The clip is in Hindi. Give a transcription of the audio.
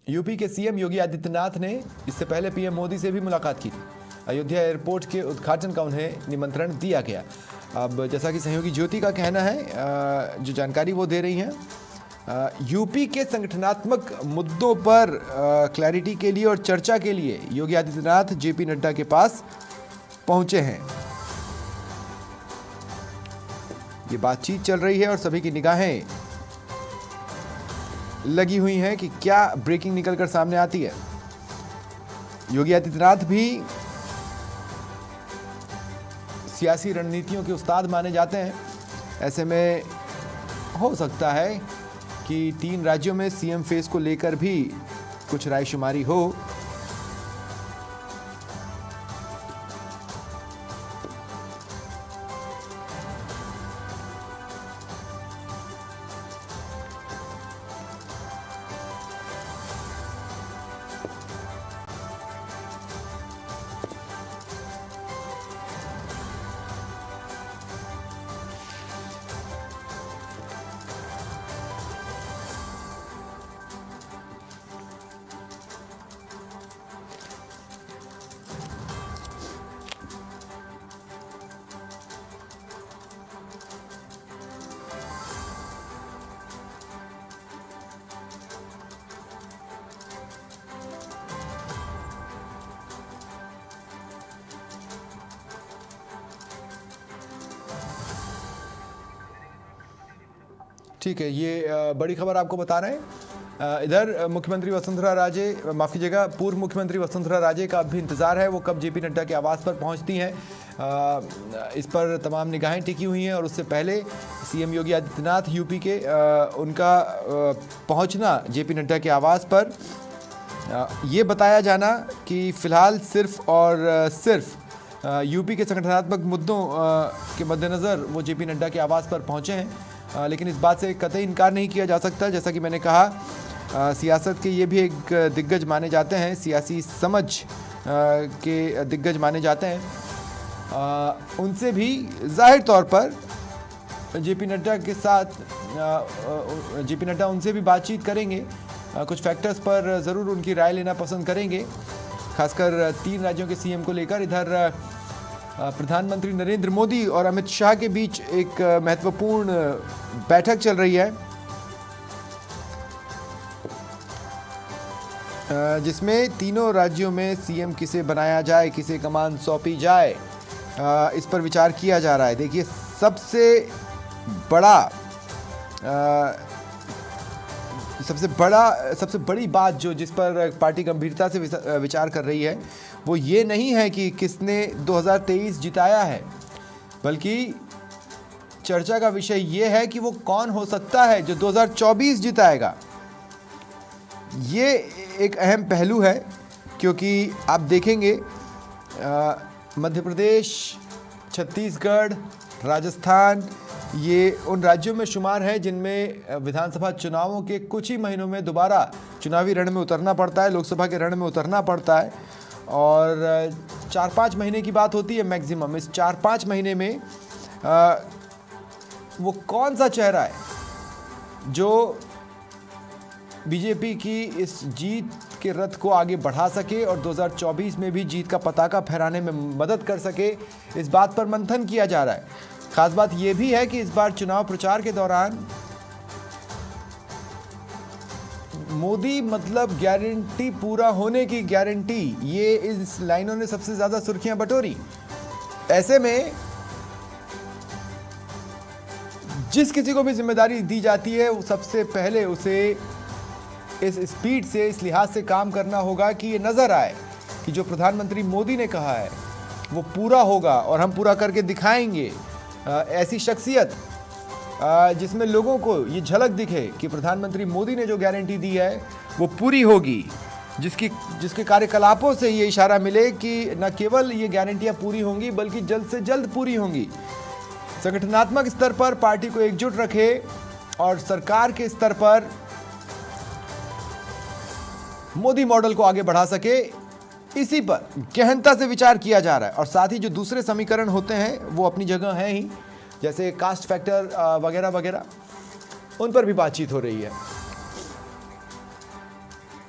यूपी के सीएम योगी आदित्यनाथ ने इससे पहले पीएम मोदी से भी मुलाकात की थी। अयोध्या एयरपोर्ट के उद्घाटन का उन्हें निमंत्रण दिया गया। अब जैसा कि सहयोगी ज्योति का कहना है, जो जानकारी वो दे रही हैं, यूपी के संगठनात्मक मुद्दों पर क्लैरिटी के लिए और चर्चा के लिए योगी आदित्यनाथ जेपी नड्डा के पास पहुंचे हैं। ये बातचीत चल रही है और सभी की निगाहें लगी हुई हैं कि क्या ब्रेकिंग निकलकर सामने आती है। योगी आदित्यनाथ भी सियासी रणनीतियों के उस्ताद माने जाते हैं। ऐसे में हो सकता है कि 3 राज्यों में सीएम फेस को लेकर भी कुछ रायशुमारी हो। ठीक है, ये बड़ी खबर आपको बता रहे हैं। इधर मुख्यमंत्री वसुंधरा राजे, माफ़ कीजिएगा, पूर्व मुख्यमंत्री वसुंधरा राजे का भी इंतज़ार है, वो कब जेपी नड्डा के आवास पर पहुंचती हैं। इस पर तमाम निगाहें टिकी हुई हैं और उससे पहले सीएम योगी आदित्यनाथ यूपी के उनका पहुंचना जेपी नड्डा के आवास पर, ये बताया जाना कि फ़िलहाल सिर्फ और सिर्फ यूपी के संगठनात्मक मुद्दों के मद्देनज़र वो जेपी नड्डा के आवास पर पहुँचे हैं। लेकिन इस बात से कतई इनकार नहीं किया जा सकता, जैसा कि मैंने कहा, सियासत के ये भी एक दिग्गज माने जाते हैं, सियासी समझ के दिग्गज माने जाते हैं। उनसे भी जाहिर तौर पर जेपी नड्डा के साथ जेपी नड्डा उनसे भी बातचीत करेंगे, कुछ फैक्टर्स पर ज़रूर उनकी राय लेना पसंद करेंगे, खासकर 3 राज्यों के सीएम को लेकर। इधर प्रधानमंत्री नरेंद्र मोदी और अमित शाह के बीच एक महत्वपूर्ण बैठक चल रही है, जिसमें तीनों राज्यों में सीएम किसे बनाया जाए, किसे कमान सौंपी जाए, इस पर विचार किया जा रहा है। देखिए, सबसे बड़ी बात जिस पर पार्टी गंभीरता से विचार कर रही है वो ये नहीं है कि किसने 2023 जिताया है, बल्कि चर्चा का विषय ये है कि वो कौन हो सकता है जो 2024 जिताएगा। ये एक अहम पहलू है, क्योंकि आप देखेंगे मध्य प्रदेश, छत्तीसगढ़, राजस्थान, ये उन राज्यों में शुमार है जिनमें विधानसभा चुनावों के कुछ ही महीनों में दोबारा चुनावी रण में उतरना पड़ता है, लोकसभा के रण में उतरना पड़ता है, और 4-5 महीने की बात होती है मैक्सिमम। इस 4-5 महीने में वो कौन सा चेहरा है जो बीजेपी की इस जीत के रथ को आगे बढ़ा सके और 2024 में भी जीत का पताका फहराने में मदद कर सके, इस बात पर मंथन किया जा रहा है। खास बात यह भी है कि इस बार चुनाव प्रचार के दौरान मोदी मतलब गारंटी, पूरा होने की गारंटी, ये इस लाइनों ने सबसे ज्यादा सुर्खियां बटोरी। ऐसे में जिस किसी को भी जिम्मेदारी दी जाती है, वो सबसे पहले उसे इस स्पीड से, इस लिहाज से काम करना होगा कि ये नजर आए कि जो प्रधानमंत्री मोदी ने कहा है वो पूरा होगा और हम पूरा करके दिखाएंगे। ऐसी शख्सियत जिसमें लोगों को ये झलक दिखे कि प्रधानमंत्री मोदी ने जो गारंटी दी है वो पूरी होगी, जिसके कार्यकलापों से ये इशारा मिले कि न केवल ये गारंटियां पूरी होंगी बल्कि जल्द से जल्द पूरी होंगी। संगठनात्मक स्तर पर पार्टी को एकजुट रखे और सरकार के स्तर पर मोदी मॉडल को आगे बढ़ा सके, इसी पर गहनता से विचार किया जा रहा है। और साथ ही जो दूसरे समीकरण होते हैं वो अपनी जगह हैं ही, जैसे कास्ट फैक्टर वगैरह वगैरह, उन पर भी बातचीत हो रही है।